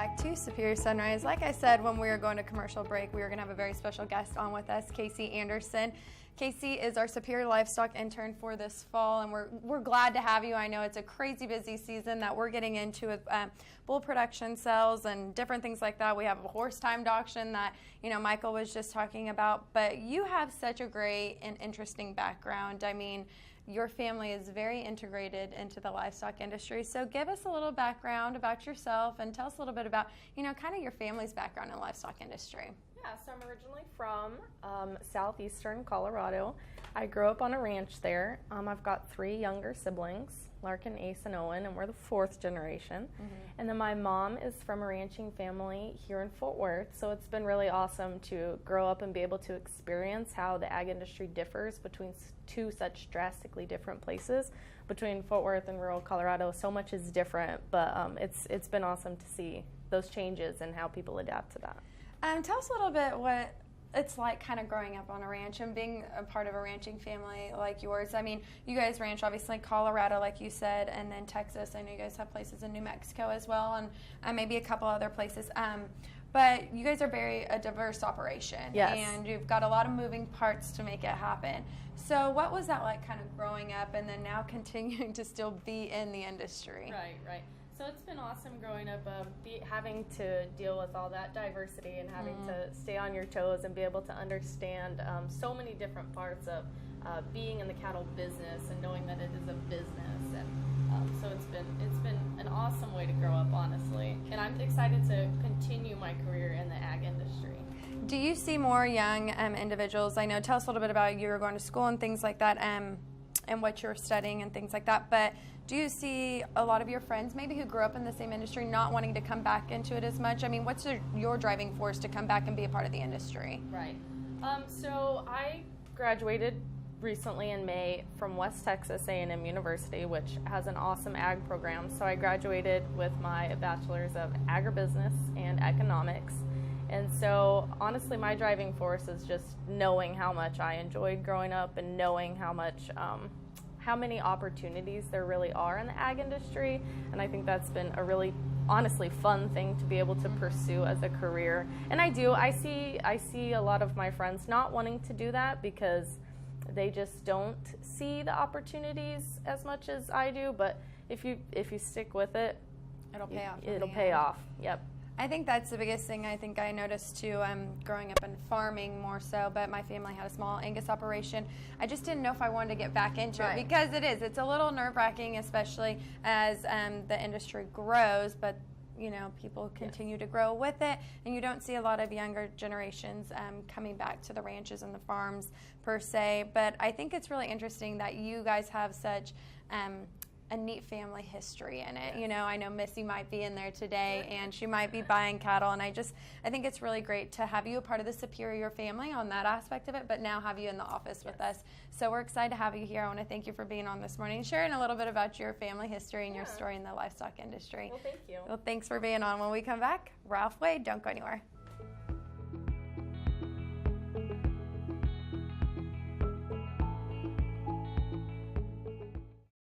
back to Superior Sunrise. Like I said, when we were going to commercial break, we were going to have a very special guest on with us, Kaycee Anderson. Kaycee is our Superior Livestock intern for this fall, and we're glad to have you. I know it's a crazy busy season that we're getting into with bull production sales and different things like that. We have a horse timed auction that, Michael was just talking about, but you have such a great and interesting background. I mean, your family is very integrated into the livestock industry. So give us a little background about yourself and tell us a little bit about, kind of your family's background in the livestock industry. Yeah, so I'm originally from southeastern Colorado. I grew up on a ranch there. I've got 3 younger siblings, Larkin, Ace, and Owen, and we're the 4th generation. Mm-hmm. And then my mom is from a ranching family here in Fort Worth, so it's been really awesome to grow up and be able to experience how the ag industry differs between 2 such drastically different places. Between Fort Worth and rural Colorado, so much is different, but it's been awesome to see those changes and how people adapt to that. Tell us a little bit what it's like kind of growing up on a ranch and being a part of a ranching family like yours. I mean, you guys ranch obviously Colorado, like you said, and then Texas. I know you guys have places in New Mexico as well, and maybe a couple other places. But you guys are a diverse operation. Yes. And you've got a lot of moving parts to make it happen. So what was that like kind of growing up and then now continuing to still be in the industry? Right. So it's been awesome growing up, having to deal with all that diversity and having to stay on your toes and be able to understand so many different parts of being in the cattle business and knowing that it is a business. And so it's been an awesome way to grow up, honestly. And I'm excited to continue my career in the ag industry. Do you see more young individuals? I know, tell us a little bit about you were going to school and things like that, and what you're studying and things like that, but do you see a lot of your friends maybe who grew up in the same industry not wanting to come back into it as much? I mean, what's your driving force to come back and be a part of the industry? Right. So I graduated recently in May from West Texas A&M University, which has an awesome ag program. So I graduated with my bachelor's of agribusiness and economics. And so honestly, my driving force is just knowing how much I enjoyed growing up and knowing how many opportunities there really are in the ag industry. And I think that's been a really honestly fun thing to be able to pursue as a career. And I see a lot of my friends not wanting to do that because they just don't see the opportunities as much as I do. But if you stick with it, it'll pay off. It'll pay off. Yep. I think that's the biggest thing I think I noticed too, growing up in farming more so, but my family had a small Angus operation. I just didn't know if I wanted to get back into it because it's a little nerve-wracking, especially as the industry grows, but people continue to grow with it, and you don't see a lot of younger generations coming back to the ranches and the farms per se. But I think it's really interesting that you guys have such a neat family history in it. Yes. I know Missy might be in there today, and she might be buying cattle, and I think it's really great to have you a part of the Superior family on that aspect of it, but now have you in the office with us. So we're excited to have you here. I want to thank you for being on this morning, sharing a little bit about your family history and your story in the livestock industry. Well, thank you. Well, thanks for being on. When we come back, Ralph Wade, don't go anywhere.